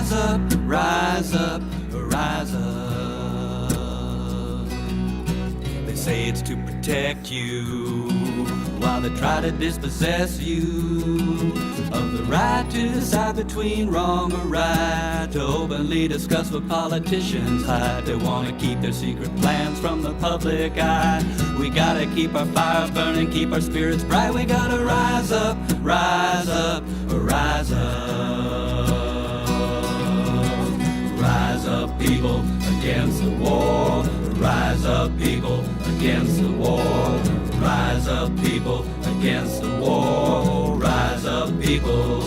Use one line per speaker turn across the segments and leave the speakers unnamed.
rise up, rise up, rise up. They say it's to protect you, while they try to dispossess you of the right to decide between wrong or right, to openly discuss what politicians hide. They want to keep their secret plans from the public eye. We gotta keep our fires burning, keep our spirits bright. We gotta rise up, rise up, rise up. Rise up, people, against the war. Rise up, people, against the war. Rise up, people, against the war. Rise up, people.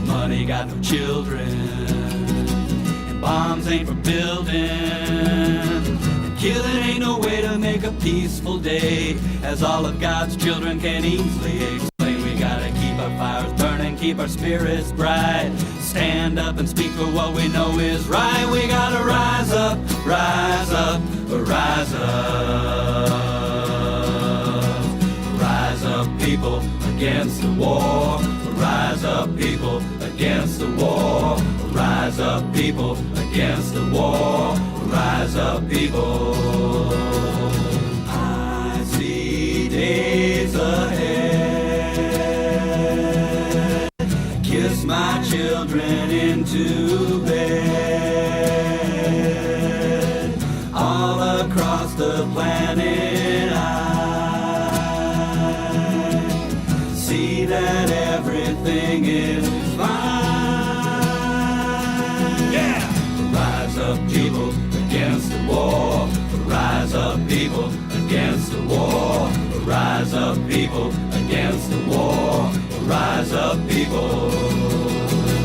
Money got no children, and bombs ain't for building, and killing ain't no way to make a peaceful day, as all of God's children can easily explain. We gotta keep our fires burning, keep our spirits bright, stand up and speak for what we know is right. We gotta rise up, rise up, rise up. Rise up, people, against the war. Rise up, people, against the war. Rise up, people, against the war. Rise up, people. I see days ahead. Kiss my children into bed. All across the planet I see that everything is fine. Yeah! Rise up, people, against the war. Rise up, people, against the war. Rise up, people, against the war. Rise up, people.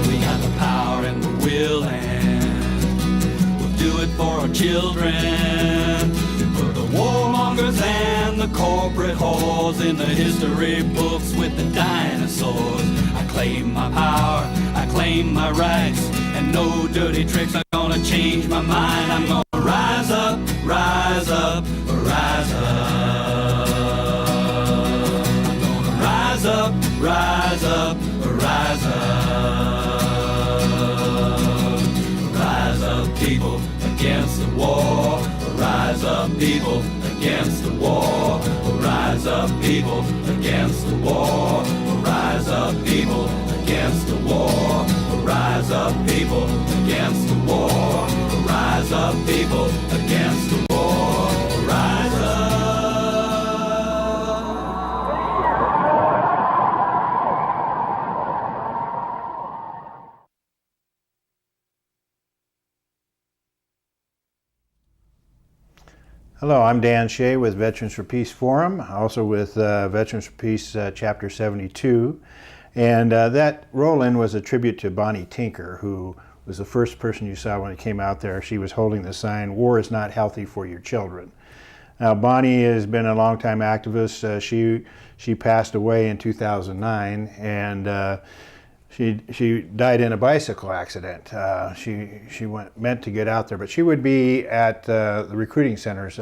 We got the power and the will, and we'll do it for our children. For the warmongers and the corporate whores in the history books with the dinosaurs. I claim my power, I claim my rights, and no dirty tricks are gonna change my mind. I'm gonna rise up, rise up, rise up. I'm gonna rise up, rise up, rise up. Rise up, people, against the war. Rise up, people, against the war. Rise up, people, against the war. Rise up, people, against the war. Rise up, people, against the war. Rise up, people, against the war. Rise up.
Hello, I'm Dan Shea with Veterans for Peace Forum, also with Veterans for Peace Chapter 72. And that roll-in was a tribute to Bonnie Tinker, who was the first person you saw when it came out there. She was holding the sign, "War is not healthy for your children." Now, Bonnie has been a longtime activist. She passed away in 2009, and she died in a bicycle accident. She meant to get out there, but she would be at the recruiting centers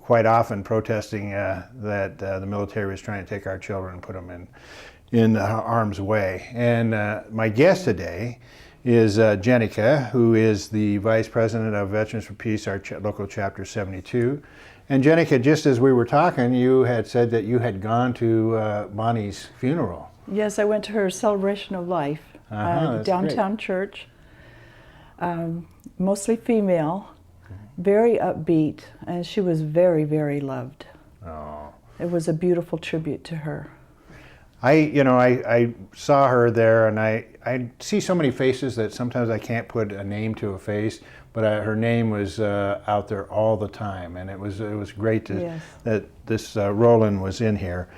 quite often protesting that the military was trying to take our children and put them in harm's way. And my guest today is Jenika, who is the Vice President of Veterans for Peace, our local Chapter 72. And Jenika, just as we were talking, you had said that you had gone to Bonnie's funeral.
Yes, I went to her celebration of life, downtown
great.
church, mostly female, very upbeat, and she was very, very loved.
Oh.
It was a beautiful tribute to her.
I saw her there, and I see so many faces that sometimes I can't put a name to a face, but her name was out there all the time, and it was great that this Roland was in here.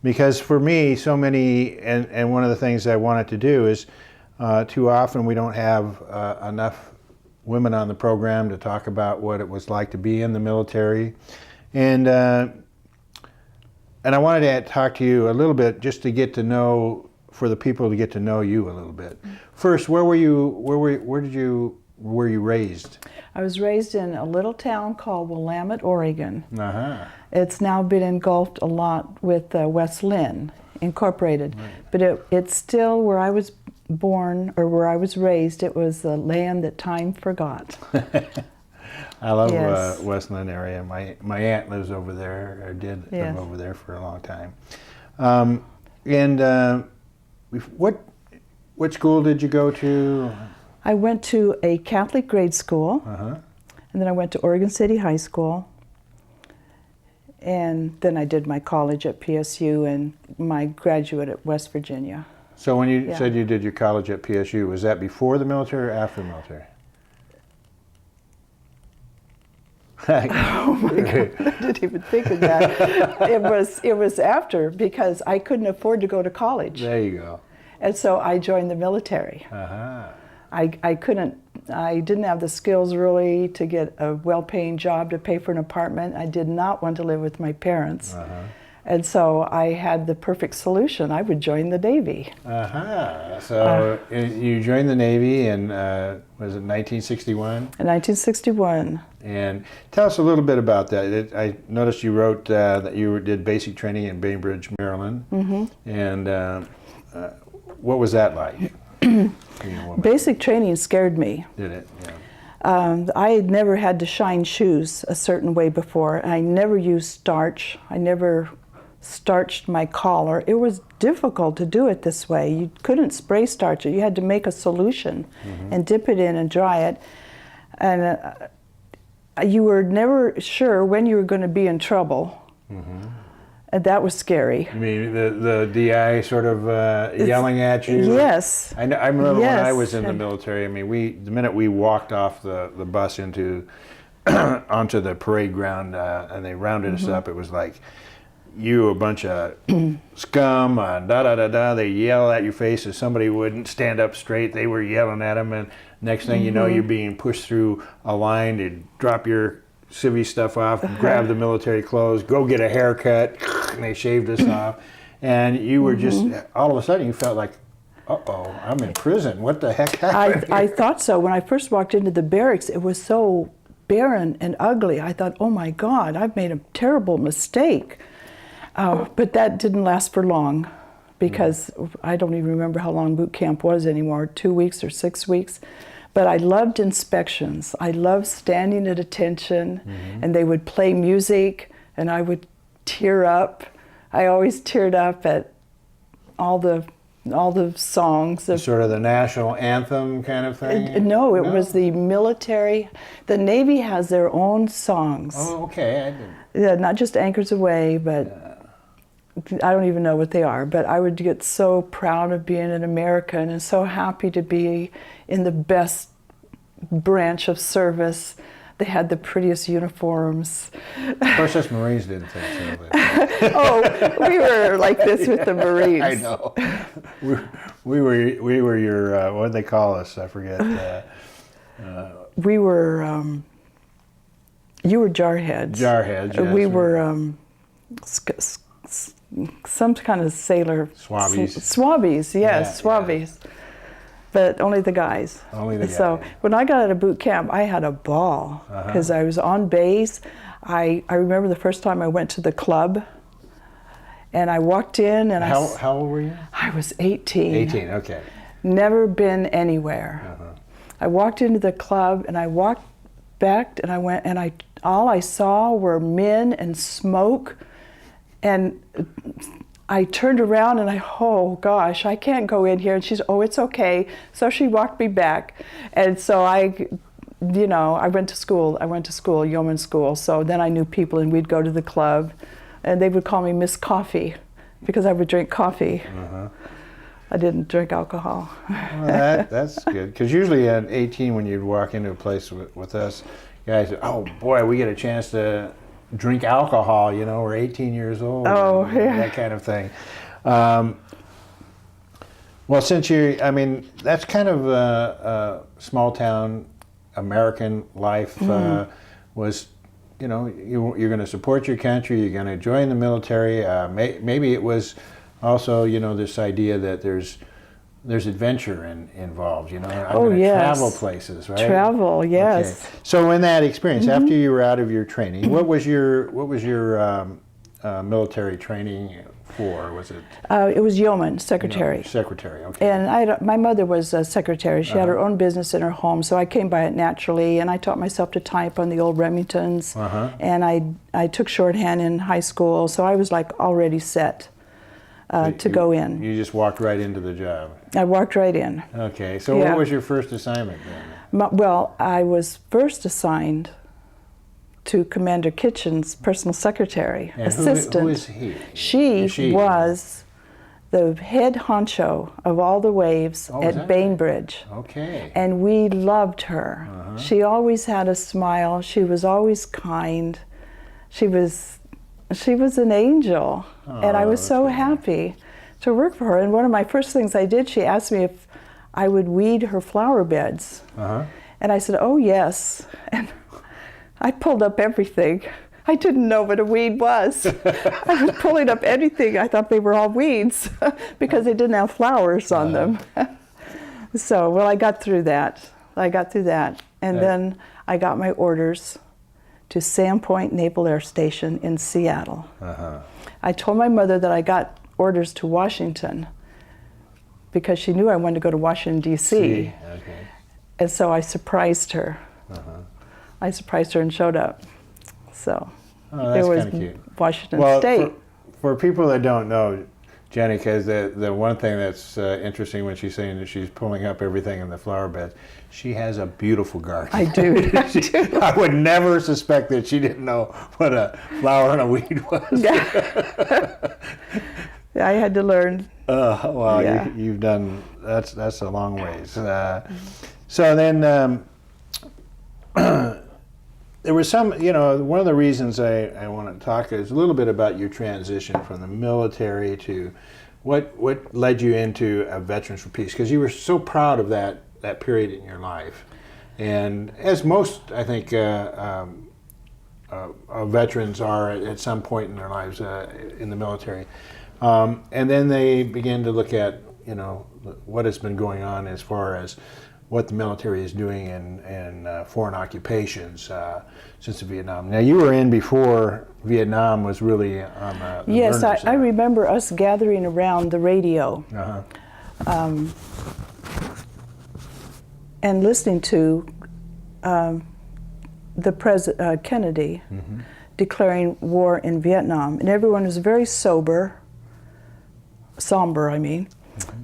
Because for me, so many, and one of the things I wanted to do is, too often we don't have enough women on the program to talk about what it was like to be in the military. And I wanted to talk to you a little bit just to get to know, for the people to get to know you a little bit. First, where were you raised?
I was raised in a little town called Willamette, Oregon.
Uh-huh.
It's now been engulfed a lot with West Lynn Incorporated,
Right.
but it's still where I was born or where I was raised, it was the land that time forgot.
I love
Yes.
Westland area. My aunt lives over there, or did
Yes.
live over there for a long time. What school did you go to?
I went to a Catholic grade school,
Uh-huh.
and then I went to Oregon City High School, and then I did my college at PSU and my graduate at West Virginia.
So when you
Yeah.
said you did your college at PSU, was that before the military or after the military?
Oh my God, I didn't even think of that. It was after, because I couldn't afford to go to college.
There you go.
And so I joined the military.
Uh-huh.
I didn't have the skills really to get a well-paying job to pay for an apartment. I did not want to live with my parents.
Uh-huh.
And so I had the perfect solution. I would join the Navy.
Uh-huh. So you joined the Navy in, was it 1961?
In 1961.
And tell us a little bit about that. I noticed you wrote that you did basic training in Bainbridge, Maryland.
Mm-hmm.
And what was that like?
Basic training scared me.
Did it? Yeah.
I had never had to shine shoes a certain way before. I never used starch. I never starched my collar. It was difficult to do it this way. You couldn't spray starch it. You had to make a solution and dip it in and dry it. And you were never sure when you were going to be in trouble. And that was scary.
You mean the DI sort of yelling at you?
Yes.
I remember when I
Yes.
was in the military. I mean, the minute we walked off the bus into onto the parade ground and they rounded us up, it was like, you a bunch of scum, da da da da. They yell at your face if somebody wouldn't stand up straight. They were yelling at them, and next thing you know, you're being pushed through a line to drop your civvy stuff off, grab the military clothes, go get a haircut, and they shaved us off. And you were just, all of a sudden, you felt like, uh-oh, I'm in prison. What the heck happened?
I thought so. When I first walked into the barracks, it was so barren and ugly. I thought, oh my God, I've made a terrible mistake. But that didn't last for long, because I don't even remember how long boot camp was anymore, 2 weeks or 6 weeks. But I loved inspections. I loved standing at attention, and they would play music, and I would tear up. I always teared up at all the songs.
Sort of the national anthem kind of thing?
No, it was the military. The Navy has their own songs.
Oh, okay. I didn't.
Yeah, not just Anchors Away, but I don't even know what they are. But I would get so proud of being an American and so happy to be in the best branch of service. They had the prettiest uniforms.
Of course, us Marines didn't think so. But
Oh, we were like this with the Marines.
I know. We were your, what did they call us? I forget.
We were, you were jarheads.
Jarheads, yes.
We were some kind of sailor.
Swabbies.
Swabbies, yes,
Yeah,
swabbies. But only the guys.
Only the
So
guys.
when I got out of boot camp, I had a ball because I was on base. I remember the first time I went to the club, and I walked in and
How old were you?
I was 18.
18, okay.
Never been anywhere. I walked into the club and I walked back and I went and all I saw were men and smoke, and I turned around and oh gosh, I can't go in here. And she's, oh, it's okay. So she walked me back. And so I went to school. I went to school, yeoman school. So then I knew people, and we'd go to the club, and they would call me Miss Coffee because I would drink coffee. I didn't drink alcohol.
Well, that's good. Because usually at 18, when you'd walk into a place with us, guys, oh boy, we get a chance to drink alcohol, we're 18 years old.
Oh, yeah.
That kind of thing. Well, since that's kind of a small town American life was, you're going to support your country, you're going to join the military. Maybe it was also, this idea that there's adventure involved, I'm going to travel places, right?
Travel, yes.
Okay. So in that experience, after you were out of your training, what was your military training for? Was it?
It was yeoman, secretary.
Secretary, okay.
And my mother was a secretary. She had her own business in her home, so I came by it naturally. And I taught myself to type on the old Remingtons. And I took shorthand in high school, so I was like already set to go in.
You just walked right into the job.
I walked right in.
Okay, so what was your first assignment then?
Well, I was first assigned to Commander Kitchen's personal secretary,
And
assistant.
Who is he?
She was the head honcho of all the waves at Bainbridge.
Okay.
And we loved her. She always had a smile. She was always kind. She was an angel. And I was so happy to work for her. And one of my first things I did, she asked me if I would weed her flower beds. And I said, oh, yes. And I pulled up everything. I didn't know what a weed was. I was pulling up anything. I thought they were all weeds because they didn't have flowers on them. So, well, I got through that. And then I got my orders to Sandpoint Naval Air Station in Seattle. I told my mother that I got orders to Washington because she knew I wanted to go to Washington, D.C. And so I surprised her. I surprised her and showed up. So
it
was
cute.
Washington State.
For people that don't know, Jenika, is the one thing that's interesting when she's saying that she's pulling up everything in the flower beds, she has a beautiful garden.
I do.
I would never suspect that she didn't know what a flower and a weed was.
I had to learn.
Well, you've done, that's a long ways. So then, there was some, one of the reasons I want to talk is a little bit about your transition from the military to what led you into a Veterans for Peace, because you were so proud of that period in your life. And as most, I think, veterans are at some point in their lives in the military. And then they begin to look at, what has been going on as far as what the military is doing in foreign occupations since Vietnam. Now, you were in before Vietnam was really on the
Yes, I remember us gathering around the radio and listening to the President Kennedy declaring war in Vietnam, and everyone was very somber,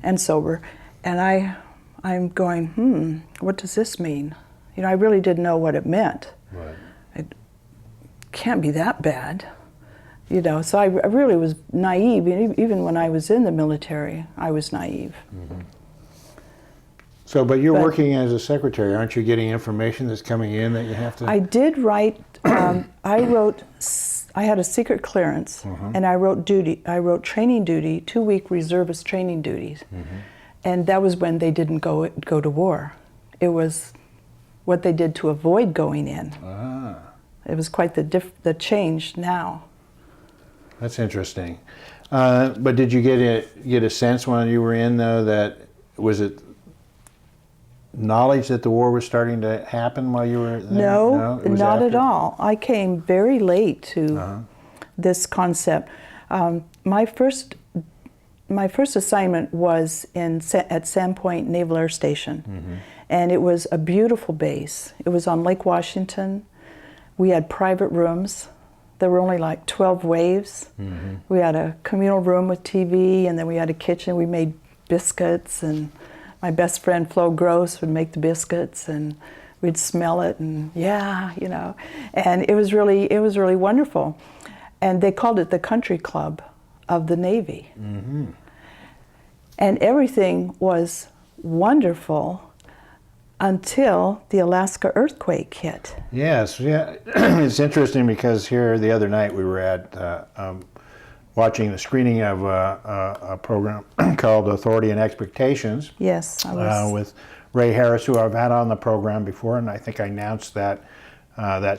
and sober, and I'm going, what does this mean? I really didn't know what it meant.
Right.
It can't be that bad. So I really was naive. Even when I was in the military, I was naive.
So, but you're working as a secretary. Aren't you getting information that's coming in that you have to?
I did write, I had a secret clearance, and I wrote training duty, 2-week reservist training duties. And that was when they didn't go to war. It was what they did to avoid going in. It was quite the change now.
That's interesting. But did you get a sense when you were in, though, that was it knowledge that the war was starting to happen while you were there?
No, not at all. I came very late to this concept. My first assignment was at Sandpoint Naval Air Station, and it was a beautiful base. It was on Lake Washington. We had private rooms. There were only like 12 waves. We had a communal room with TV, and then we had a kitchen. We made biscuits, and my best friend Flo Gross would make the biscuits, and we'd smell it, and and it was really wonderful. And they called it the Country Club of the Navy. And everything was wonderful until the Alaska earthquake hit.
Yes, it's interesting because here the other night we were at watching the screening of a program called Authority and Expectations.
Yes, I was.
With Ray Harris, who I've had on the program before, and I think I announced that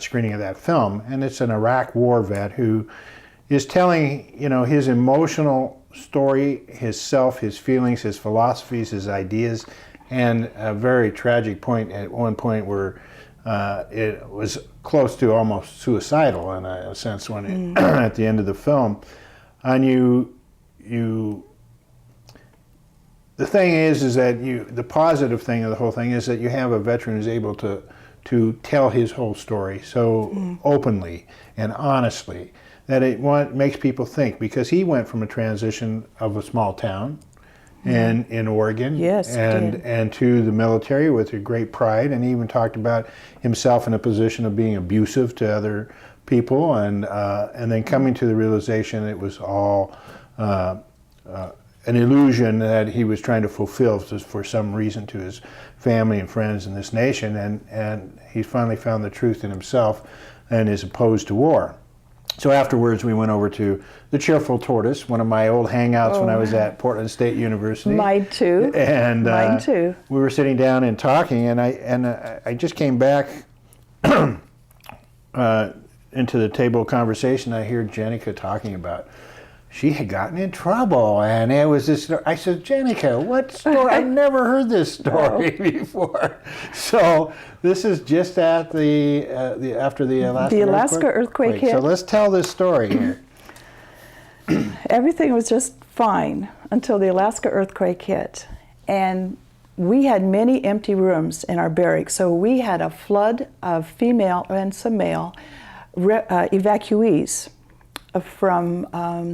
screening of that film. And it's an Iraq war vet who is telling, his emotional story, his self, his feelings, his philosophies, his ideas, and a very tragic point at one point where it was close to almost suicidal in a sense when at the end of the film. And the thing is that the positive thing of the whole thing is that you have a veteran who's able to tell his whole story so openly and honestly that it makes people think, because he went from a transition of a small town and in Oregon,
Yes,
and to the military with a great pride, and he even talked about himself in a position of being abusive to other people, and then coming to the realization it was all an illusion that he was trying to fulfill for some reason to his family and friends in this nation, and he finally found the truth in himself and is opposed to war. So afterwards we went over to the Cheerful Tortoise, one of my old hangouts when I was at Portland State University.
Mine too.
And
Mine too.
we were sitting down and talking, and I just came back into the table conversation. I hear Jenika talking about she had gotten in trouble, and it was this. I said, Jenika, what story? I've never heard this story before. So this is just at after the Alaska
earthquake hit.
So let's tell this story here.
Everything was just fine until the Alaska earthquake hit, and we had many empty rooms in our barracks. So we had a flood of female and some male evacuees from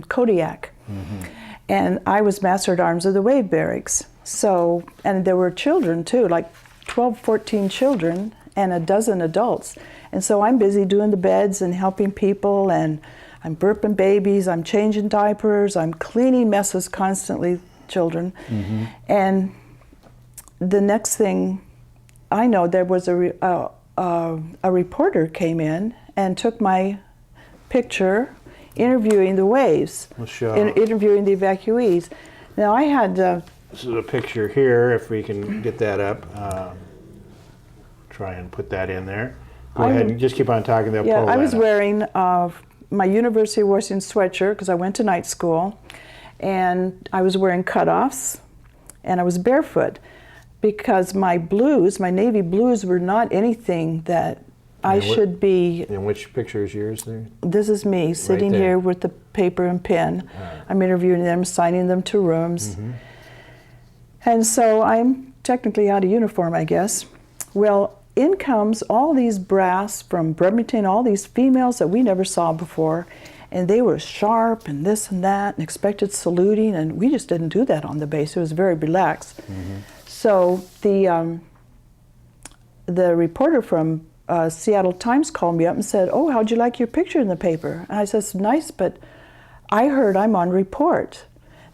Kodiak. And I was Master at Arms of the Wave Barracks. So, and there were children too, like 12, 14 children and a dozen adults. And so I'm busy doing the beds and helping people, and I'm burping babies, I'm changing diapers, I'm cleaning messes constantly, children. And the next thing I know, there was a reporter came in and took my picture interviewing the waves, interviewing the evacuees. Now I had...
this is a picture here, if we can get that up. Try and put that in there. Go ahead and just keep on talking. They'll pull that
I was
up.
wearing my University of Washington sweatshirt because I went to night school, and I was wearing cutoffs, and I was barefoot because my blues, my navy blues, were not anything that I should be.
And which picture is yours there?
This is me sitting here with the paper and pen. I'm interviewing them, signing them to rooms. And so I'm technically out of uniform, I guess. Well, in comes all these brass from Bremerton, all these females that we never saw before, and they were sharp and this and that and expected saluting, and we just didn't do that on the base. It was very relaxed. So the reporter from Seattle Times called me up and said, "Oh, how'd you like your picture in the paper?" And I said, "It's nice, but I heard I'm on report."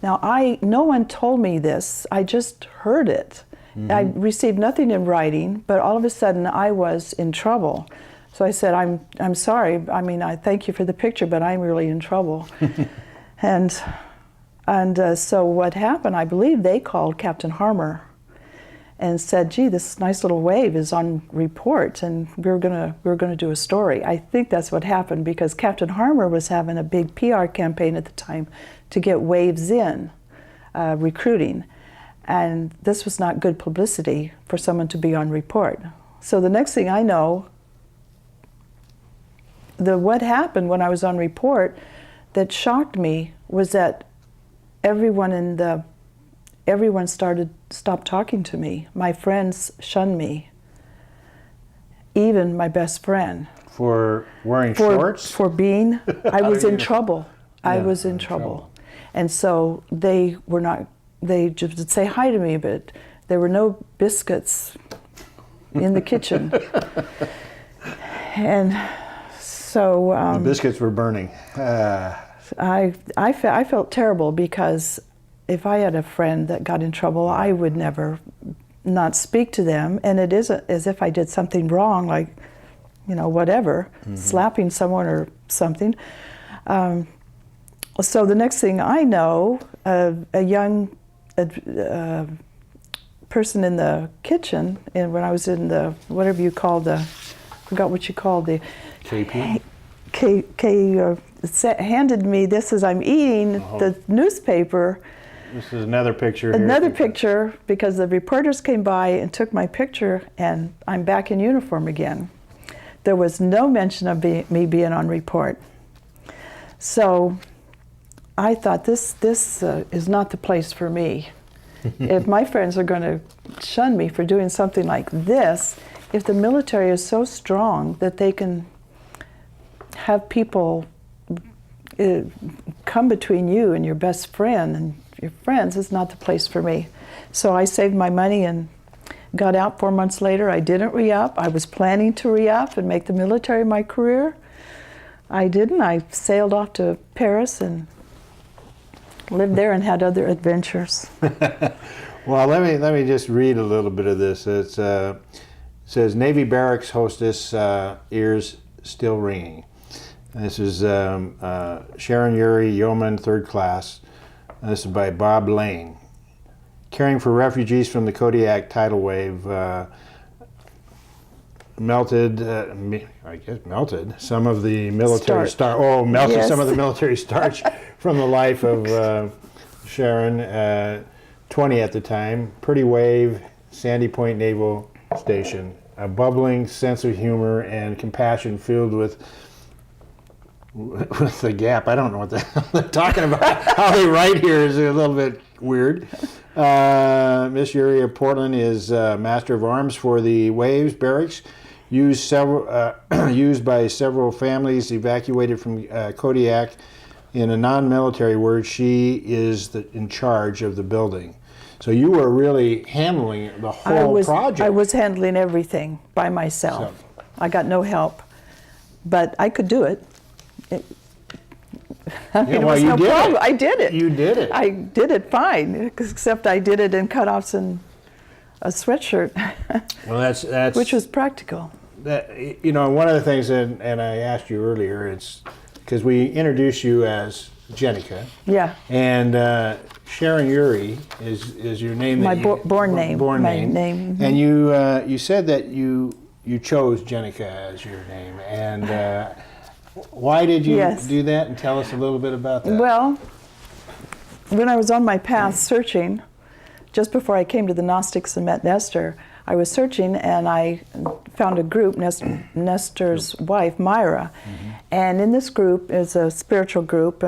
Now, no one told me this. I just heard it. I received nothing in writing, but all of a sudden I was in trouble. So I said, I'm sorry. I mean, I thank you for the picture, but I'm really in trouble. and so what happened, I believe they called Captain Harmer and said, "Gee, this nice little wave is on report, and we're gonna do a story." I think that's what happened, because Captain Harmer was having a big PR campaign at the time to get waves in, recruiting, and this was not good publicity for someone to be on report. So the next thing I know, what happened when I was on report that shocked me was that everyone stopped talking to me. My friends shunned me. Even my best friend.
For wearing shorts?
For being, I was in trouble. I was in trouble. And so they just would say hi to me, but there were no biscuits in the kitchen. And so...
the biscuits were burning.
I felt terrible, because if I had a friend that got in trouble, I would never not speak to them. And it isn't as if I did something wrong, like, whatever, slapping someone or something. So the next thing I know, a young person in the kitchen, and when I was in the, whatever you called the, forgot what you called the...
KP?
Handed me this as I'm eating the newspaper.
This is another picture here.
Another picture, because the reporters came by and took my picture, and I'm back in uniform again. There was no mention of me being on report. So I thought this is not the place for me. If my friends are going to shun me for doing something like this, if the military is so strong that they can have people come between you and your best friend and your friends, it's not the place for me. So I saved my money and got out 4 months later. I didn't re-up. I was planning to re-up and make the military my career. I didn't. I sailed off to Paris and lived there and had other adventures.
Well, let me just read a little bit of this. It says, Navy barracks hostess, ears still ringing. And this is Sharon Urey, Yeoman, 3rd class. And this is by Bob Lane. Caring for refugees from the Kodiak tidal wave, melted some of the military
Yes.
some of the military starch from the life of Sharon, 20 at the time. Pretty wave, Sandy Point Naval Station. A bubbling sense of humor and compassion filled with the gap. I don't know what the hell they're talking about. How they write here is a little bit weird. Miss Urey of Portland is Master of Arms for the Waves Barracks, used by several families evacuated from Kodiak. In a non-military word, she is in charge of the building. So you were really handling the whole project.
I was handling everything by myself. I got no help, but I could do it. It was no problem. I did it.
You did it.
I did it fine, except I did it in cutoffs and a sweatshirt.
Well, that's
which was practical.
One of the things, and I asked you earlier, it's because we introduced you as Jenika.
Yeah.
And Sharon Urey is your name.
My born name.
Born
my
name.
name.
And you said that you chose Jenika as your name, and why did you do that? And tell us a little bit about that.
Well, when I was on my path searching, just before I came to the Gnostics and met Nestor, I was searching and I found a group, Nestor's wife, Myra. Mm-hmm. And in this group is a spiritual group,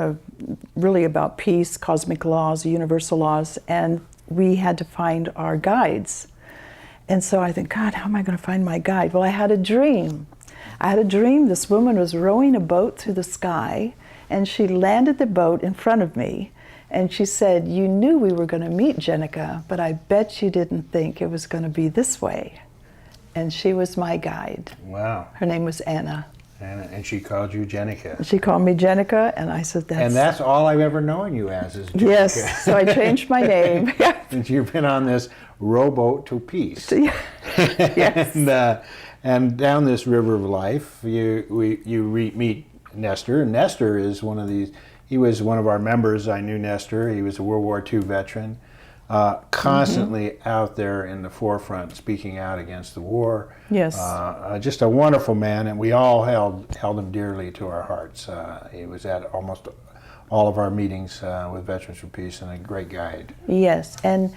really about peace, cosmic laws, universal laws, and we had to find our guides. And so I think, God, how am I going to find my guide? Well, I had a dream. This woman was rowing a boat through the sky, and she landed the boat in front of me. And she said, you knew we were going to meet, Jenika, but I bet you didn't think it was going to be this way. And she was my guide.
Wow.
Her name was Anna.
And she called you Jenika.
She called me Jenika, and I said,
that's all I've ever known you as is Jenika.
Yes, so I changed my name.
Since you've been on this rowboat to peace.
Yes.
And down this river of life, you meet Nestor. And Nestor is one of these. He was one of our members. I knew Nestor. He was a World War II veteran, constantly out there in the forefront, speaking out against the war.
Yes.
Just a wonderful man, and we all held him dearly to our hearts. He was at almost all of our meetings with Veterans for Peace, and a great guide.
Yes, and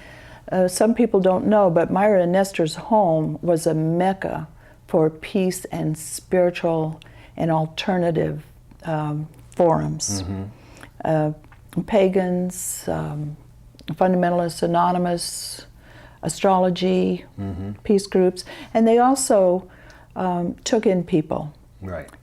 some people don't know, but Myra and Nestor's home was a mecca for peace and spiritual and alternative forums. Mm-hmm. Pagans, Fundamentalists Anonymous, astrology, peace groups, and they also took in people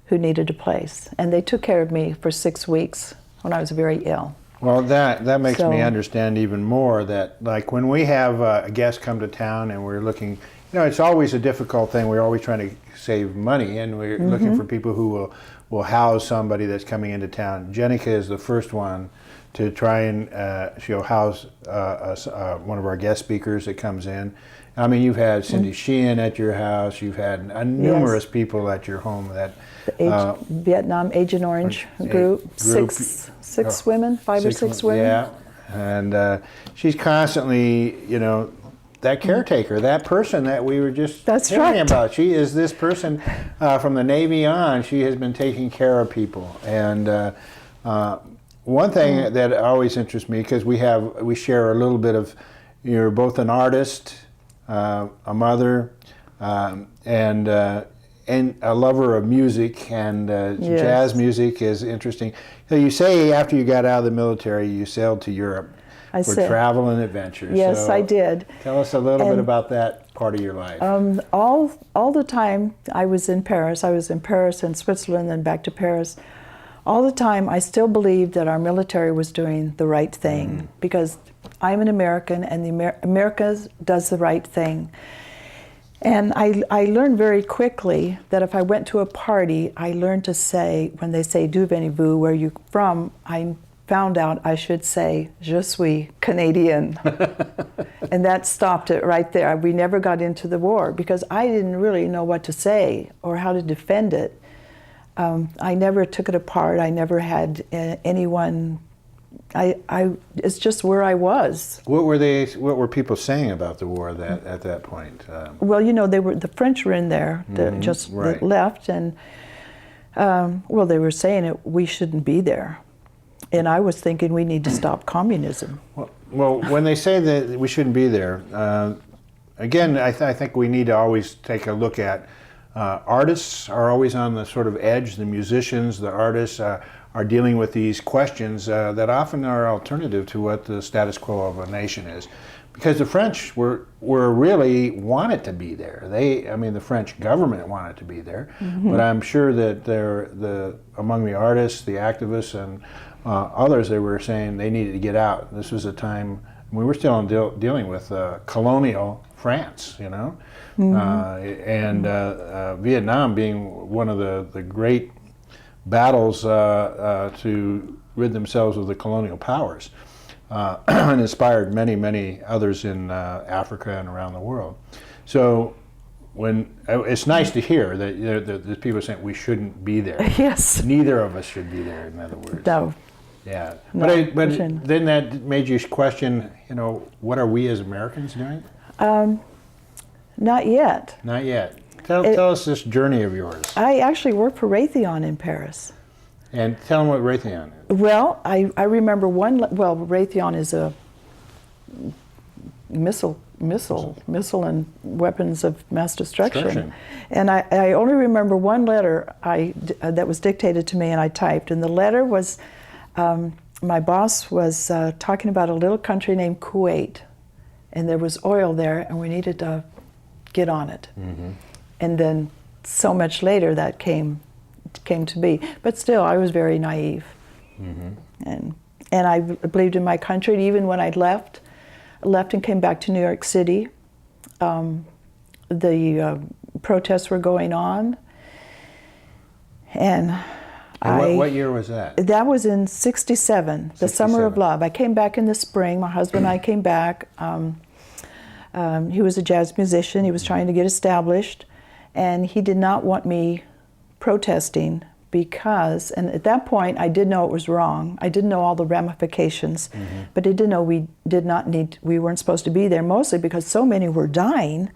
who needed a place. And they took care of me for 6 weeks when I was very ill.
Well, that makes me understand even more that, like, when we have a guest come to town and we're looking, it's always a difficult thing. We're always trying to save money, and we're looking for people who will house somebody that's coming into town. Jenika is the first one to try and she'll house one of our guest speakers that comes in. I mean, you've had Cindy Sheehan at your house. You've had numerous people at your home. That
Vietnam Agent Orange group. Six women, five or six women.
Yeah, and she's constantly, that caretaker, that person that we were just talking about. She is this person from the Navy on. She has been taking care of people. And one thing that always interests me, because we share a little bit of, you're both an artist, a mother, and and a lover of music, and
Yes.
jazz music is interesting. So you say after you got out of the military, you sailed to Europe for travel and adventure.
Yes,
so
I did.
Tell us a little bit
And,
about that part of your life.
All the time I was in Paris. I was in Paris and Switzerland, then back to Paris. All the time, I still believed that our military was doing the right thing because I'm an American, and America does the right thing. And I learned very quickly that if I went to a party, I learned to say, when they say "D'où venez-vous?" where you from, I found out I should say "Je suis Canadian." And that stopped it right there. We never got into the war because I didn't really know what to say or how to defend it. I never took it apart. I never had anyone. It's just where I was.
What were people saying about the war at that point?
Well, you know, the French were in there that that left, and well, they were saying we shouldn't be there, and I was thinking we need to stop communism.
Well, when they say that we shouldn't be there, again, I think we need to always take a look at artists are always on the sort of edge. The musicians, the artists are dealing with these questions that often are alternative to what the status quo of a nation is. Because the French were really wanted to be there. The French government wanted to be there, but I'm sure that among the artists, the activists, and others, they were saying they needed to get out. This was a time we were still dealing with colonial France, you know, and Vietnam being one of the great battles to rid themselves of the colonial powers, and inspired many others in Africa and around the world. So it's nice to hear that people are saying we shouldn't be there.
Yes.
Neither of us should be there, in other words.
No.
Yeah.
No,
But then that made you question, you know, what are we as Americans doing?
Not yet.
Not yet. Tell us this journey of yours.
I actually worked for Raytheon in Paris.
And tell them what Raytheon is.
Well, I remember Raytheon is a missile and weapons of mass destruction. And I only remember one letter that was dictated to me and I typed. And the letter was, my boss was talking about a little country named Kuwait. And there was oil there and we needed to get on it. And then so much later that came to be. But still, I was very naive. And I believed in my country. Even when I left and came back to New York City, the protests were going on. And
what year was that?
That was in '67, the Summer of Love. I came back in the spring. My husband and I came back. He was a jazz musician. He was trying to get established. And he did not want me protesting because, and at that point I did know it was wrong. I didn't know all the ramifications, but I did know we weren't supposed to be there, mostly because so many were dying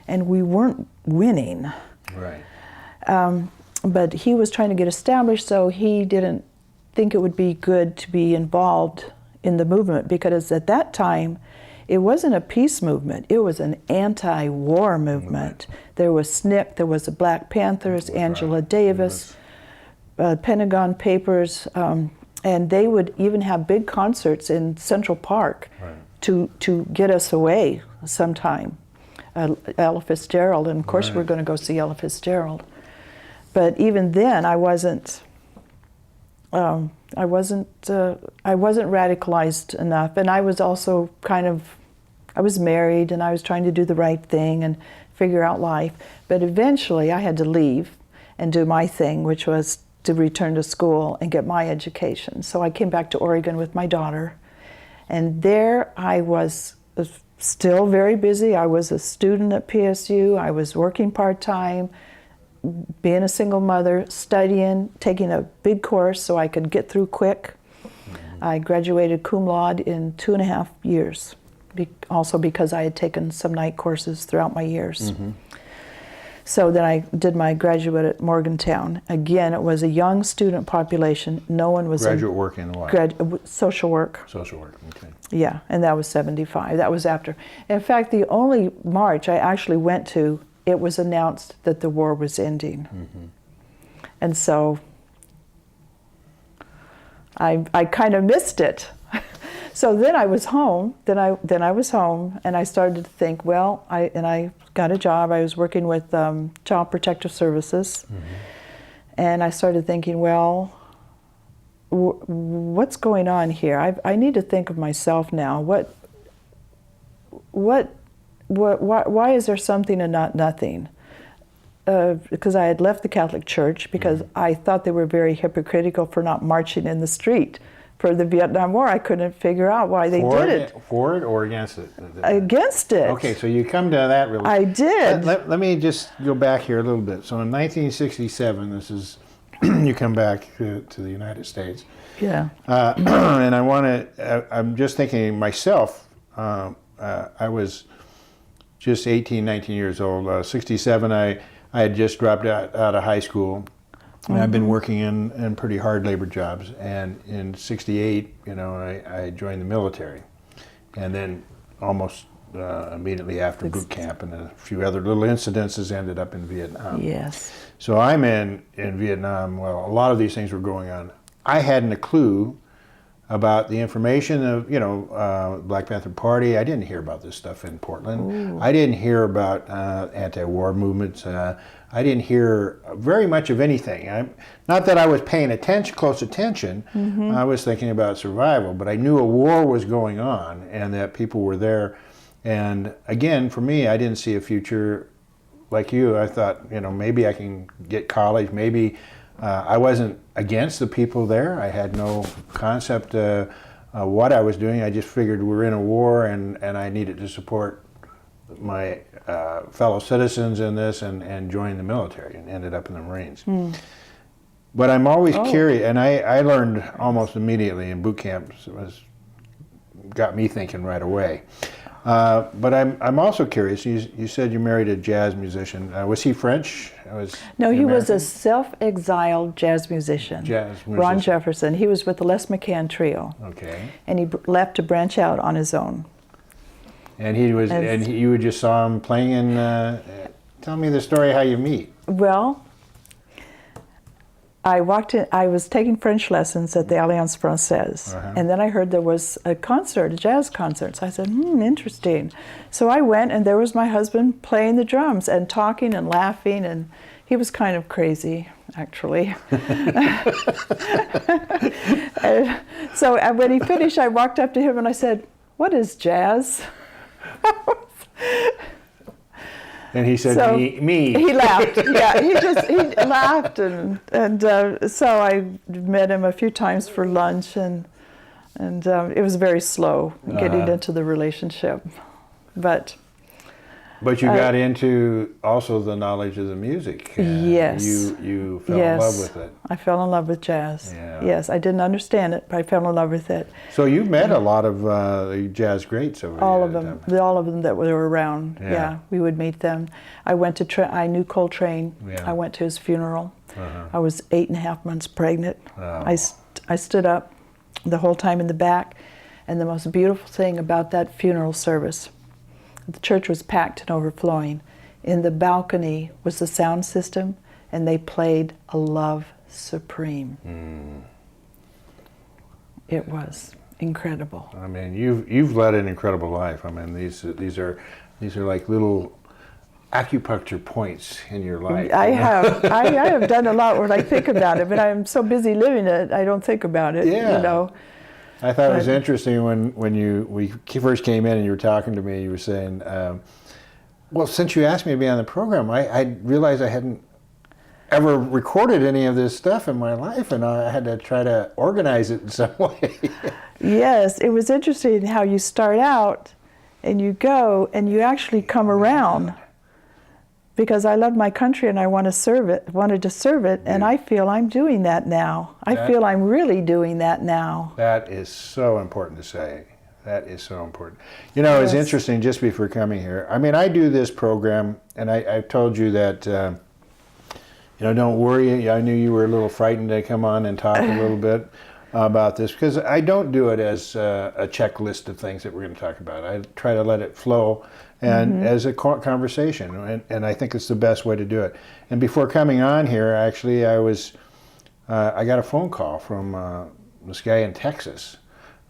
and we weren't winning.
Right.
But he was trying to get established, so he didn't think it would be good to be involved in the movement because at that time it wasn't a peace movement, it was an anti-war movement. There was SNCC, there was the Black Panthers, Angela Davis, Pentagon Papers, and they would even have big concerts in Central Park to get us away sometime. Ella Fitzgerald, and of course we're going to go see Ella Fitzgerald. But even then I wasn't radicalized enough, and I was also I was married and I was trying to do the right thing and figure out life. But eventually I had to leave and do my thing, which was to return to school and get my education. So I came back to Oregon with my daughter, and there I was still very busy. I was a student at PSU, I was working part-time, being a single mother, studying, taking a big course so I could get through quick. I graduated cum laude in 2.5 years, also because I had taken some night courses throughout my years. So then I did my graduate at Morgantown. Again, it was a young student population. No one was
graduate work in what?
Social work.
Social work, okay.
Yeah, and that was '75. That was after. In fact, the only march I actually went to it was announced that the war was ending. And so I kind of missed it. So then I was home. Then I was home, and I started to think. Well, I got a job. I was working with Child Protective Services, and I started thinking, well, what's going on here? I need to think of myself now. Why is there something and not nothing? Because I had left the Catholic Church because I thought they were very hypocritical for not marching in the street for the Vietnam War. I couldn't figure out why they did it.
For it or against it?
Against it.
Okay, so you come to that really.
I did.
Let me just go back here a little bit. So in 1967, this is you come back to the United States.
Yeah.
And I'm just thinking myself, I was just 18, 19 years old. 67, I had just dropped out of high school. And I've been working in pretty hard labor jobs. And in 68, I joined the military. And then almost immediately after boot camp and a few other little incidences ended up in Vietnam.
Yes.
So I'm in Vietnam. Well, a lot of these things were going on. I hadn't a clue about the information of, Black Panther Party. I didn't hear about this stuff in Portland. Ooh. I didn't hear about anti-war movements. I didn't hear very much of anything. Not that I was paying close attention. I was thinking about survival, but I knew a war was going on and that people were there. And again, for me, I didn't see a future like you. I thought, maybe I can get college, maybe. I wasn't against the people there. I had no concept what I was doing. I just figured we're in a war and I needed to support my fellow citizens in this and join the military and ended up in the Marines. But I'm always curious, and I learned almost immediately in boot camp. Got me thinking right away. But I'm also curious. You said you married a jazz musician. Was he French?
No, he was a self-exiled jazz musician. Ron Jefferson. He was with the Les McCann Trio.
Okay.
And he left to branch out on his own. And
you just saw him playing in. Tell me the story how you meet.
Well, I walked in. I was taking French lessons at the Alliance Française, and then I heard there was a concert, a jazz concert. So I said, interesting. So I went, and there was my husband playing the drums and talking and laughing, and he was kind of crazy, actually. So when he finished, I walked up to him and I said, "What is jazz?"
And he said,
so
me.
He laughed. Yeah, he laughed, and so I met him a few times for lunch, and it was very slow getting into the relationship, but
you got into also the knowledge of the music.
Yes.
You fell in love with it.
I fell in love with jazz.
Yeah.
Yes, I didn't understand it, but I fell in love with it.
So you met a lot of the jazz greats over
all of them that were around. Yeah, we would meet them. I went to I knew Coltrane. Yeah. I went to his funeral. I was 8.5 months pregnant. Oh. I stood up the whole time in the back, and the most beautiful thing about that funeral service, the church was packed and overflowing. In the balcony was the sound system, and they played A Love Supreme. It was incredible.
I mean, you've led an incredible life. I mean, these are like little acupuncture points in your life.
I have done a lot when I think about it, but I'm so busy living it, I don't think about it.
Yeah. I thought it was interesting when we first came in and you were talking to me, you were saying, well, since you asked me to be on the program, I realized I hadn't ever recorded any of this stuff in my life, and I had to try to organize it in some way.
Yes, it was interesting how you start out and you go and you actually come around. Because I love my country and I wanted to serve it, and I feel I'm doing that now. I feel I'm really doing that now.
That is so important to say. That is so important. It's interesting, just before coming here, I mean, I do this program, and I've told you that, don't worry, I knew you were a little frightened to come on and talk a little bit. about this, because I don't do it as a checklist of things that we're going to talk about. I try to let it flow and as a conversation, and I think it's the best way to do it. And before coming on here, actually, I got a phone call from this guy in Texas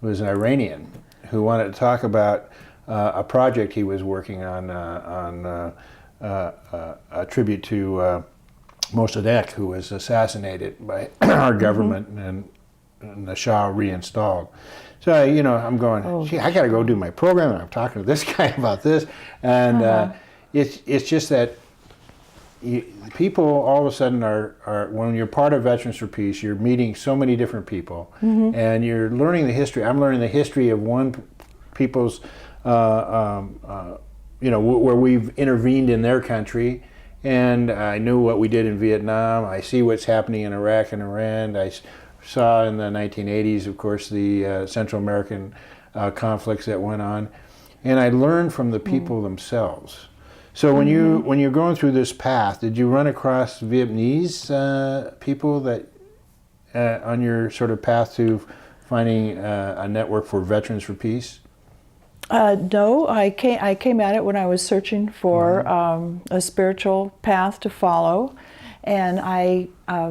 who was an Iranian who wanted to talk about a project he was working on a tribute to Mossadegh, who was assassinated by our government and the Shah reinstalled. So I'm going, gee, I got to go do my program, and I'm talking to this guy about this, and it's just that people all of a sudden are when you're part of Veterans for Peace, you're meeting so many different people, and you're learning the history. I'm learning the history of one people's, where we've intervened in their country, and I knew what we did in Vietnam. I see what's happening in Iraq and Iran. I saw in the 1980s, of course, the Central American conflicts that went on, and I learned from the people themselves. So when you're going through this path, did you run across Vietnamese people that on your sort of path to finding a network for Veterans for Peace?
No, I came at it when I was searching for a spiritual path to follow, and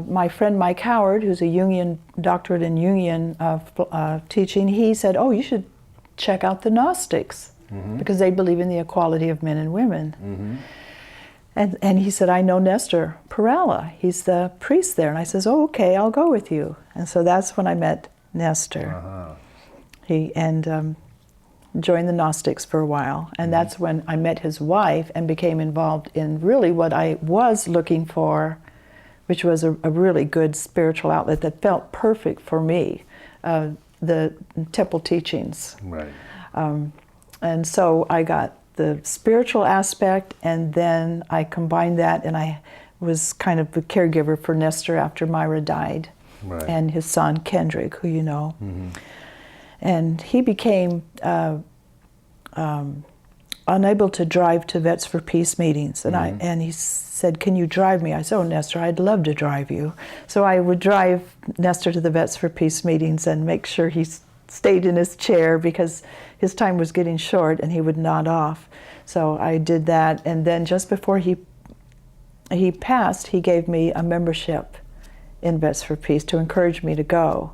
my friend Mike Howard, who's a Jungian doctorate in Jungian teaching, he said, "Oh, you should check out the Gnostics because they believe in the equality of men and women." And he said, "I know Nestor Perella. He's the priest there." And I says, "Oh, okay, I'll go with you." And so that's when I met Nestor. He joined the Gnostics for a while, and that's when I met his wife and became involved in really what I was looking for, which was a really good spiritual outlet that felt perfect for me, the temple teachings.
Right.
And so I got the spiritual aspect, and then I combined that, and I was kind of a caregiver for Nestor after Myra died, and his son Kendrick, who you know. And he became unable to drive to Vets for Peace meetings, and he said, "Can you drive me?" I said, "Oh, Nestor, I'd love to drive you." So I would drive Nestor to the Vets for Peace meetings and make sure he stayed in his chair because his time was getting short and he would nod off. So I did that, and then just before he passed, he gave me a membership in Vets for Peace to encourage me to go.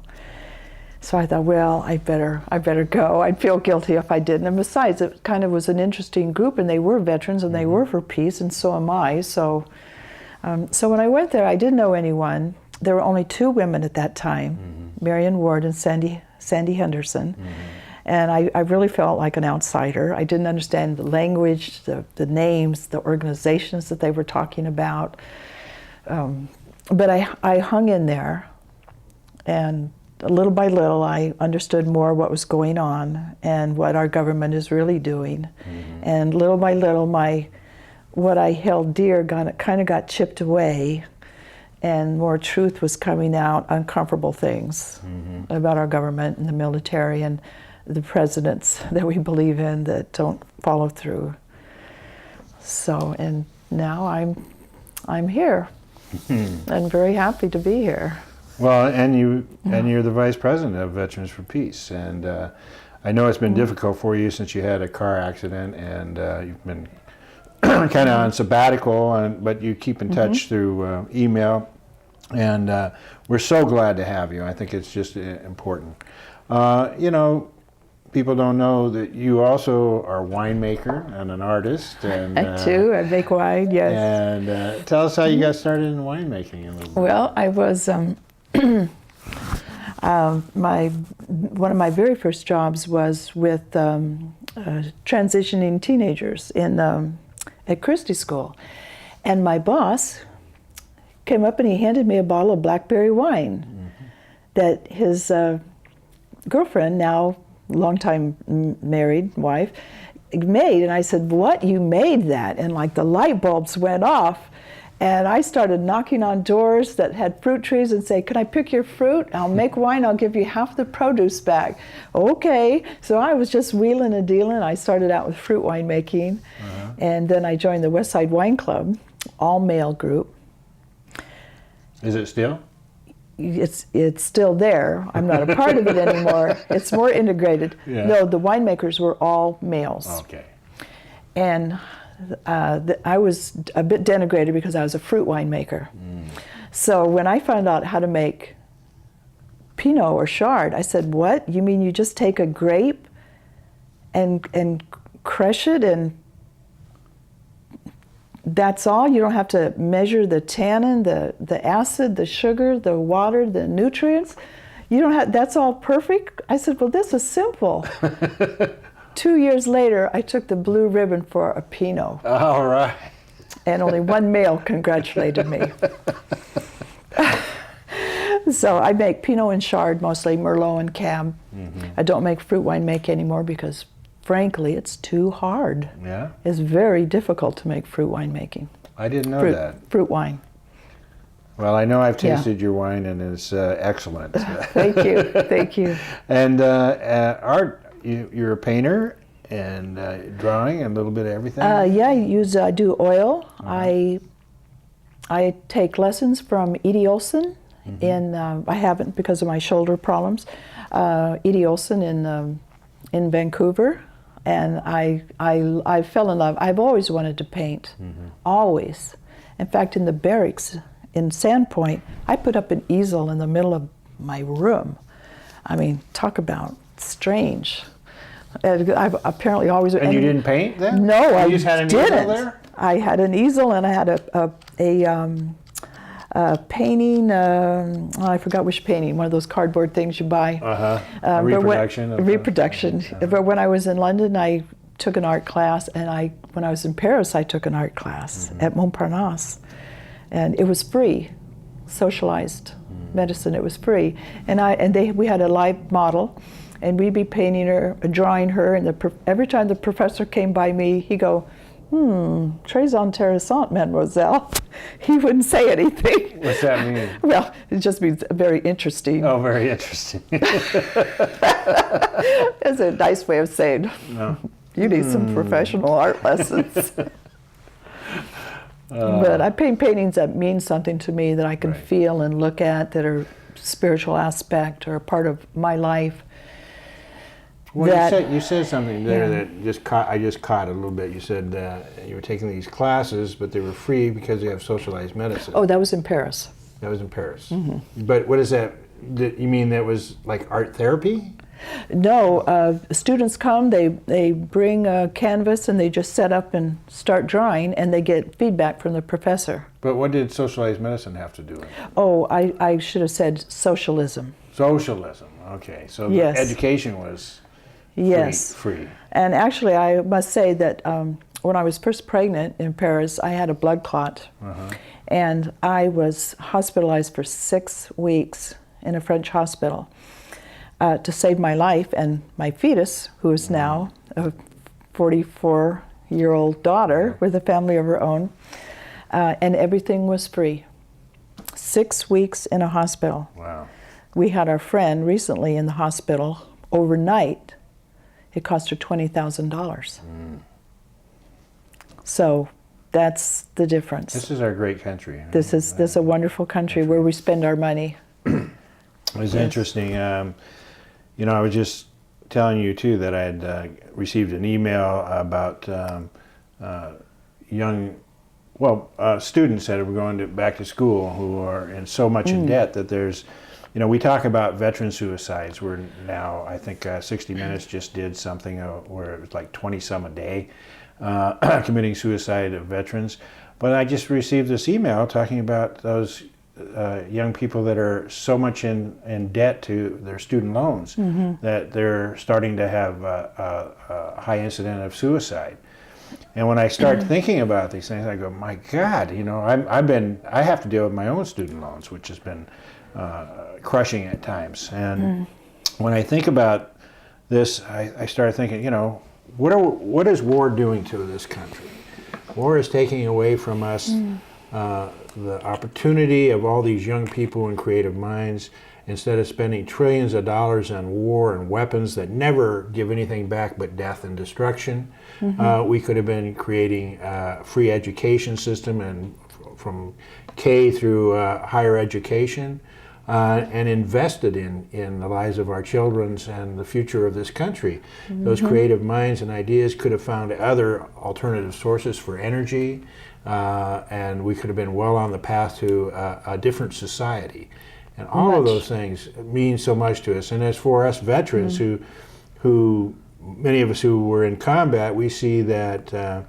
So I thought, well, I better go. I'd feel guilty if I didn't. And besides, it kind of was an interesting group, and they were veterans, and they were for peace, and so am I. So, so when I went there, I didn't know anyone. There were only 2 women at that time, Marion Ward and Sandy Henderson. And I really felt like an outsider. I didn't understand the language, the names, the organizations that they were talking about. But I hung in there, and little by little, I understood more what was going on and what our government is really doing. And little by little, what I held dear kind of got chipped away, and more truth was coming out, uncomfortable things about our government and the military and the presidents that we believe in that don't follow through. So, and now I'm here, and very happy to be here.
Well, and you're the vice president of Veterans for Peace, and I know it's been difficult for you since you had a car accident, and you've been kind of on sabbatical, but you keep in touch through email, and we're so glad to have you. I think it's just important. People don't know that you also are a winemaker and an artist. And,
I too, I make wine, yes.
And tell us how you got started in winemaking a little bit.
Well, I was one of my very first jobs was with transitioning teenagers at Christie School, and my boss came up and he handed me a bottle of blackberry wine that his girlfriend, now longtime married wife, made. And I said, "What? You made that?" And like the light bulbs went off. And I started knocking on doors that had fruit trees and say, "Can I pick your fruit? I'll make wine. I'll give you half the produce back." Okay. So I was just wheeling and dealing. I started out with fruit winemaking. And then I joined the West Side Wine Club, all male group.
Is it still?
it's still there. I'm not a part of it anymore. It's more integrated.
Yeah.
No, the winemakers were all males.
Okay.
And I was a bit denigrated because I was a fruit winemaker. So when I found out how to make Pinot or Chard, I said, "What? You mean you just take a grape and crush it, and that's all? You don't have to measure the tannin, the acid, the sugar, the water, the nutrients? You don't have, that's all perfect?" I said, "Well, this is simple." 2 years later, I took the blue ribbon for a Pinot,
All right.
and only one male congratulated me. So I make Pinot and Chard, mostly Merlot and Cab. I don't make fruit wine anymore because, frankly, it's too hard.
Yeah.
It's very difficult to make fruit wine making.
I didn't know that.
Fruit wine.
Well, I know I've
Yeah.
tasted your wine, and it's excellent.
Thank you. Thank you.
And art, you're a painter, and drawing, and a little bit of everything.
Yeah, I do oil. I take lessons from Edie Olson. I haven't because of my shoulder problems. Edie Olson in Vancouver, and I fell in love. I've always wanted to paint, always. In fact, in the barracks in Sandpoint, I put up an easel in the middle of my room. I mean, talk about strange. I've apparently always.
And you didn't paint then?
No,
you
I
just had an
didn't.
easel there?
I had an easel, and I had a painting. I forgot which painting. One of those cardboard things you buy.
A reproduction.
Reproduction. But when I was in London, I took an art class, and when I was in Paris, I took an art class at Montparnasse, and it was free, socialized medicine. It was free, and we had a live model, and we'd be painting her, drawing her, and every time the professor came by me, he'd go, "Très intéressant, mademoiselle." He wouldn't say anything.
What's that mean?
Well, it just means very interesting.
Oh, very interesting.
It's a nice way of saying,
No.
you need some professional art lessons. But I paint paintings that mean something to me, that I can
Right.
feel and look at, that are spiritual aspect or a part of my life.
Well,
That-
you said something there
Yeah.
that I just caught a little bit. You said you were taking these classes, but they were free because you have socialized medicine.
Oh, that was in Paris.
That was in Paris. But what is that? You mean that was like art therapy?
No, students come, they bring a canvas, and they just set up and start drawing, and they get feedback from the professor.
But what did socialized medicine have to do with it?
Oh, I should have said socialism.
Socialism. Okay, so
Yes.
the education was
Yes.
free.
And actually, I must say that when I was first pregnant in Paris, I had a blood clot. And I was hospitalized for 6 weeks in a French hospital to save my life and my fetus, who is now a 44-year-old daughter with a family of her own. And everything was free. 6 weeks in a hospital.
Wow.
We had our friend recently in the hospital overnight. It cost her $20,000. So that's the difference.
This is our great country.
This is a wonderful country where we spend our money.
It was interesting. I was just telling you too that I had received an email about students that are going back to school who are in so much in debt that there's, we talk about veteran suicides. We're now, I think 60 Minutes just did something where it was like 20 some a day committing suicide of veterans. But I just received this email talking about those young people that are so much in debt to their student loans that they're starting to have a high incident of suicide. And when I start thinking about these things, I go, my God, I have to deal with my own student loans, which has been crushing at times. And when I think about this, I started thinking, what is war doing to this country? War is taking away from us the opportunity of all these young people and creative minds. Instead of spending trillions of dollars on war and weapons that never give anything back but death and destruction, we could have been creating a free education system and from K through higher education. and invested in the lives of our children and the future of this country. Those creative minds and ideas could have found other alternative sources for energy, and we could have been well on the path to a different society. And all of those things mean so much to us. And as for us veterans who many of us who were in combat, we see that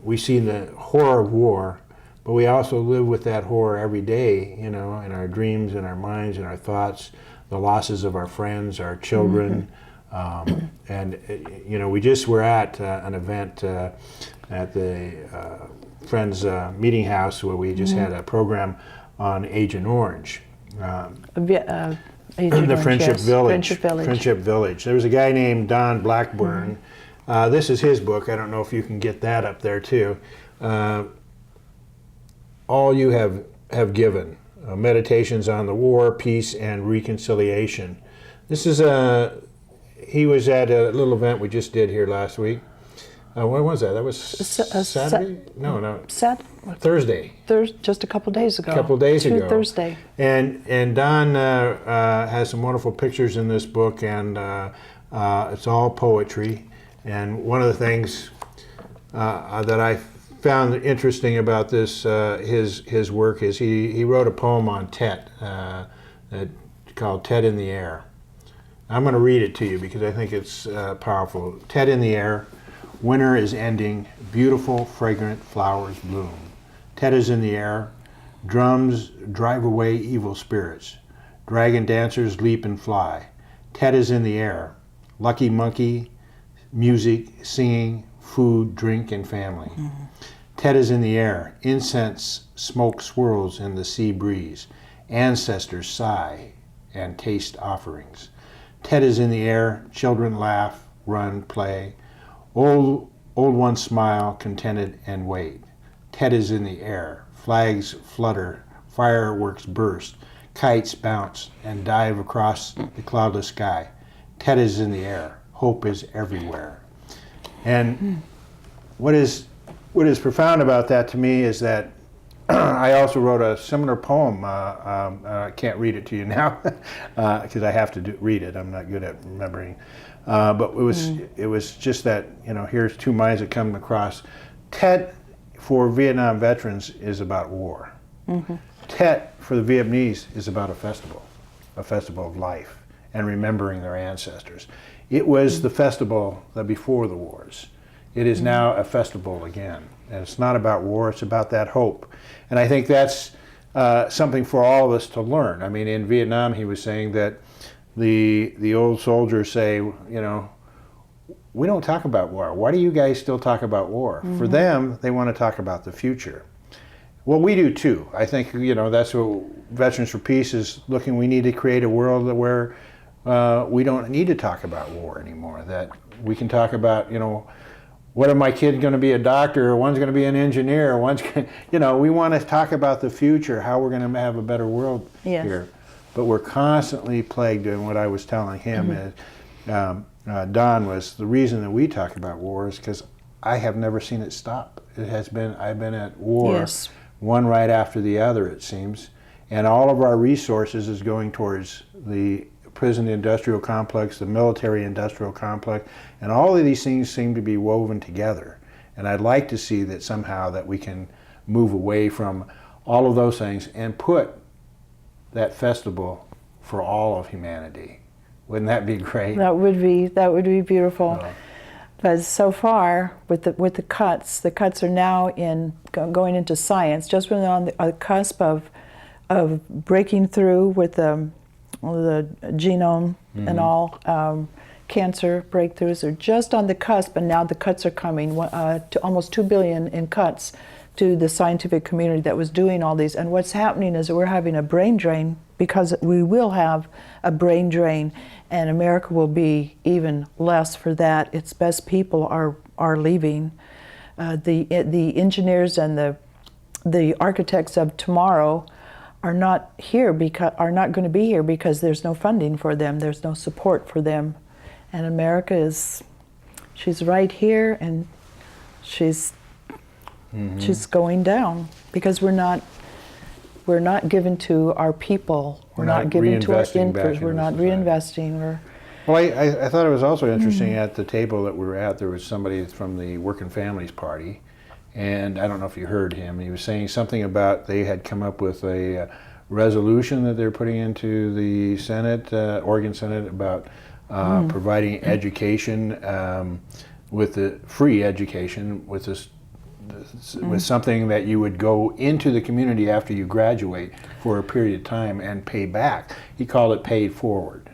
we see the horror of war, but we also live with that horror every day, you know, in our dreams, in our minds, in our thoughts, the losses of our friends, our children. And, you know, we just were at an event at the Friends Meeting House where we just had a program on Agent Orange.
Agent
The
Orange,
Friendship
yes.
Village.
Friendship Village.
There was a guy named Don Blackburn. This is his book. I don't know if you can get that up there too. All You Have Given, Meditations on the War, Peace, and Reconciliation. This is he was at a little event we just did here last week. When was that? That was Saturday? No. Thursday.
Just a couple days ago. Thursday.
And Don has some wonderful pictures in this book, and it's all poetry. And one of the things that I found interesting about this, his work, is he wrote a poem on Tet called Tet in the Air. I'm going to read it to you because I think it's powerful. Tet in the air, winter is ending, beautiful, fragrant flowers bloom. Tet is in the air, drums drive away evil spirits. Dragon dancers leap and fly. Tet is in the air, lucky monkey, music, singing, food, drink, and family. Tet is in the air, incense, smoke swirls in the sea breeze. Ancestors sigh and taste offerings. Tet is in the air, children laugh, run, play. Old ones smile, contented, and wait. Tet is in the air, flags flutter, fireworks burst, kites bounce and dive across the cloudless sky. Tet is in the air, hope is everywhere. And what is profound about that to me is that I also wrote a similar poem. I can't read it to you now because I have to read it. I'm not good at remembering. But it was just that, you know, here's two minds that come across. Tet for Vietnam veterans is about war. Tet for the Vietnamese is about a festival of life and remembering their ancestors. It was the festival that before the wars. It is now a festival again. And it's not about war, it's about that hope. And I think that's something for all of us to learn. I mean, in Vietnam, he was saying that the old soldiers say, you know, we don't talk about war. Why do you guys still talk about war? For them, they want to talk about the future. Well, we do too. I think, you know, that's what Veterans for Peace is looking. We need to create a world where we don't need to talk about war anymore, that we can talk about, you know, what are my kids going to be a doctor, or one's going to be an engineer, or one's going to, you know, we want to talk about the future, how we're going to have a better world here. But we're constantly plagued, and what I was telling him is, Don, was the reason that we talk about war is because I have never seen it stop. It has been, I've been at war, one right after the other, it seems, and all of our resources is going towards the prison industrial complex, the military industrial complex, and all of these things seem to be woven together. And I'd like to see that somehow that we can move away from all of those things and put that festival for all of humanity. Wouldn't that be great? That would be beautiful. But so far, with the cuts are now going into science. Just when they're on the cusp of breaking through with the genome and all, cancer breakthroughs are just on the cusp, and now the cuts are coming to almost 2 billion in cuts to the scientific community that was doing all these. And what's happening is that we're having a brain drain, because we will have a brain drain, and America will be even less for that. Its best people are leaving. The engineers and the architects of tomorrow are not going to be here because there's no funding for them. There's no support for them. And America she's right here, and she's going down because we're not
we're not giving to our people. We're not giving to our
reinvesting back
infants. We're
into
not
society.
reinvesting.
Well, I thought it was also interesting at the table that we were at, there was somebody from the Working Families Party, and I don't know if you heard him. He was saying something about they had come up with a resolution that they're putting into the Senate, Oregon Senate, about providing education with the free education with this. With something that you would go into the community after you graduate for a period of time and pay back. He called it paid forward,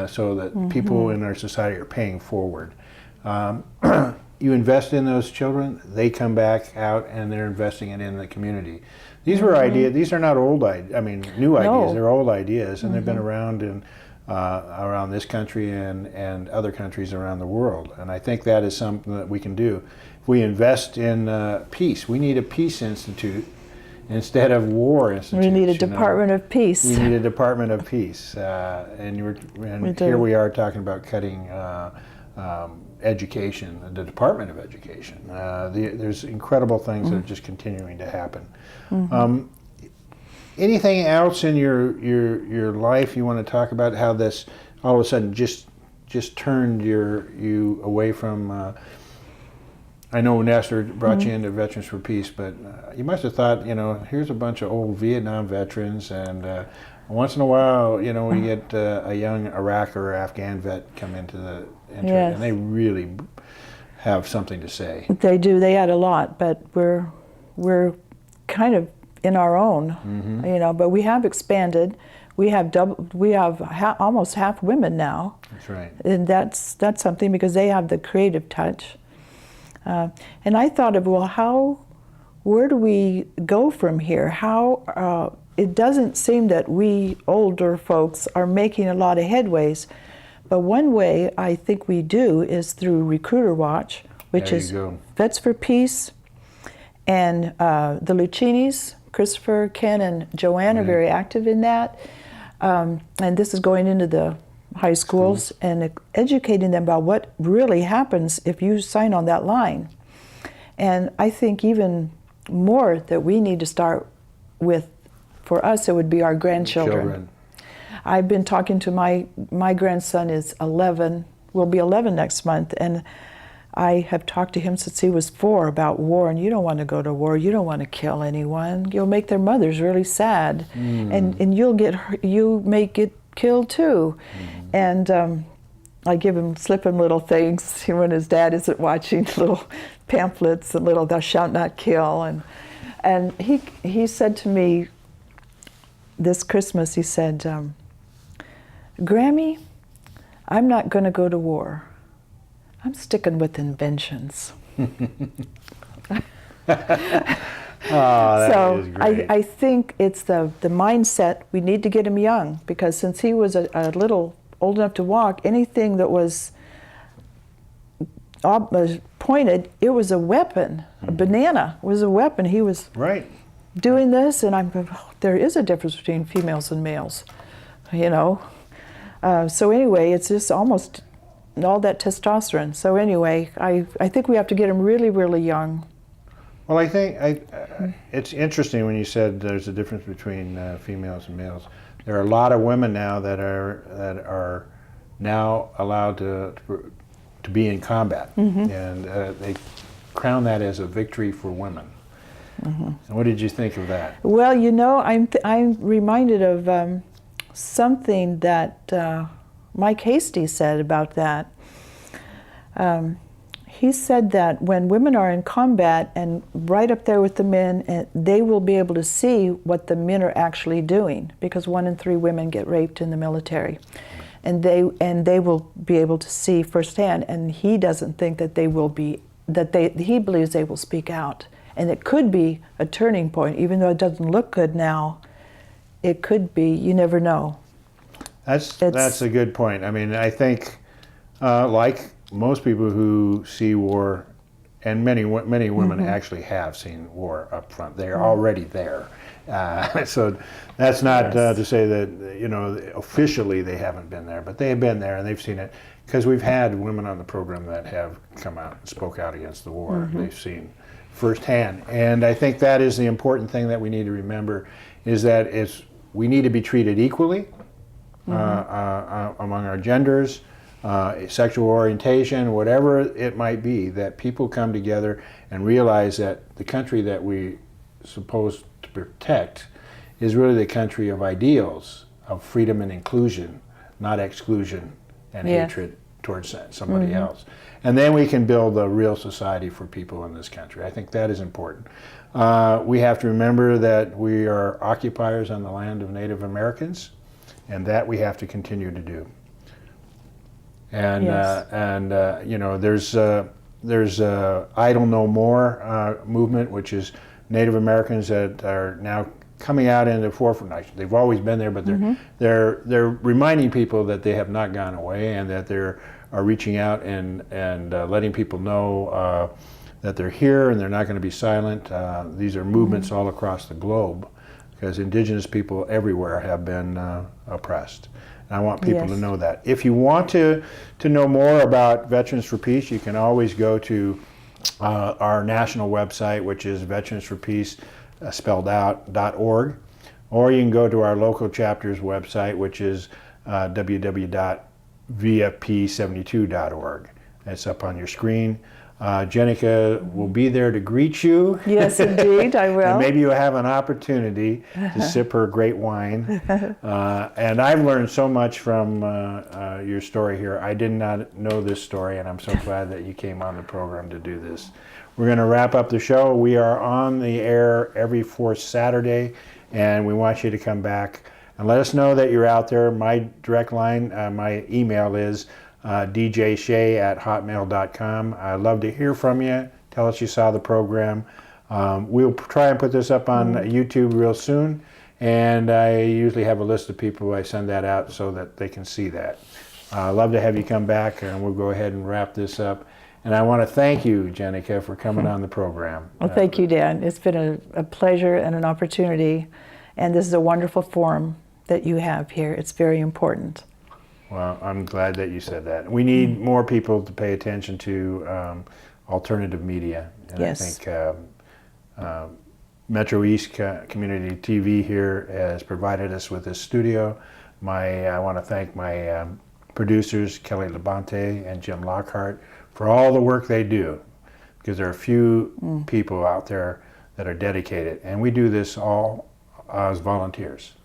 so that people in our society are paying forward. You invest in those children, they come back out and they're investing it in the community. These were ideas. These are not old ideas. I mean, new ideas.
No.
They're old ideas, and they've been around in around this country and other countries around the world. And I think that is something that we can do. If we invest in peace, we need a peace institute instead of war institutes.
We need a Department of Peace.
We need a Department of Peace. And here we are talking about cutting education, the Department of Education. There's incredible things that are just continuing to happen. Anything else in your life you want to talk about? How this all of a sudden just turned you away from? I know Nestor brought you into Veterans for Peace, but you must have thought, here's a bunch of old Vietnam veterans, and once in a while, we get a young Iraq or Afghan vet come into the
Yes.
and they really have something to say.
They do. They add a lot, but we're kind of in our own, But we have expanded. We have almost half women now.
That's right.
And that's something because they have the creative touch. And I thought of, where do we go from here? It doesn't seem that we older folks are making a lot of headways, but one way I think we do is through Recruiter Watch, which
There
is
you go.
Vets for Peace, and the Lucinis, Christopher, Ken, and Joanne are very active in that. And this is going into the high schools and educating them about what really happens if you sign on that line. And I think even more that we need to start with, for us, it would be our grandchildren. I've been talking to my grandson is 11, will be 11 next month, and I have talked to him since he was 4 about war, and you don't want to go to war, you don't want to kill anyone, you'll make their mothers really sad, and you may get killed too. And I slip him little things when his dad isn't watching, little pamphlets and little "Thou shalt not kill," and he said to me this Christmas, he said, Grammy, I'm not going to go to war. I'm sticking with inventions.
That is great.
I think it's the mindset. We need to get him young, because since he was a little old enough to walk, anything that was pointed, it was a weapon. A banana was a weapon. He was doing this, and I'm going, there is a difference between females and males, So anyway, it's just almost all that testosterone. So anyway, I think we have to get him really, really young.
Well, I think it's interesting when you said there's a difference between females and males. There are a lot of women now that are now allowed to be in combat, and they crown that as a victory for women. And what did you think of that?
Well, I'm reminded of something that Mike Hasty said about that. He said that when women are in combat and right up there with the men, they will be able to see what the men are actually doing, because 1 in 3 women get raped in the military, and they will be able to see firsthand. And he doesn't think that he believes they will speak out, and it could be a turning point, even though it doesn't look good now. It could be. You never know.
That's a good point. I mean, I think like most people who see war, and many women actually have seen war up front. They're already there. So that's not to say that officially they haven't been there, but they have been there and they've seen it, because we've had women on the program that have come out and spoke out against the war. They've seen firsthand. And I think that is the important thing that we need to remember, is that we need to be treated equally among our genders, sexual orientation, whatever it might be, that people come together and realize that the country that we supposed to protect is really the country of ideals, of freedom and inclusion, not exclusion and hatred towards somebody else. And then we can build a real society for people in this country. I think that is important. We have to remember that we are occupiers on the land of Native Americans, and that we have to continue to do. And you know, there's Idle No More movement, which is Native Americans that are now coming out in the forefront. They've always been there, but they're reminding people that they have not gone away, and that they're reaching out and letting people know that they're here and they're not going to be silent. These are movements all across the globe, because Indigenous people everywhere have been oppressed. And I want people to know that. If you want to know more about Veterans for Peace, you can always go to our national website, which is Veterans for Peace, spelled out, .org, or you can go to our local chapter's website, which is www.vfp72.org. It's up on your screen. Jenika will be there to greet you.
Yes, indeed, I will.
And maybe you'll have an opportunity to sip her great wine. And I've learned so much from your story here. I did not know this story, and I'm so glad that you came on the program to do this. We're going to wrap up the show. We are on the air every fourth Saturday, and we want you to come back and let us know that you're out there. My direct line, my email is djshay@hotmail.com. I'd love to hear from you. Tell us you saw the program. We'll try and put this up on YouTube real soon, and I usually have a list of people. I send that out so that they can see that. I'd love to have you come back, and we'll go ahead and wrap this up. And I want to thank you, Jenika, for coming on the program.
Well, thank you, Dan. It's been a pleasure and an opportunity, and this is a wonderful forum that you have here. It's very important.
Well, I'm glad that you said that. We need more people to pay attention to alternative media. And I think Metro East Community TV here has provided us with this studio. I want to thank my producers, Kelly Labonte and Jim Lockhart, for all the work they do, because there are a few people out there that are dedicated, and we do this all as volunteers.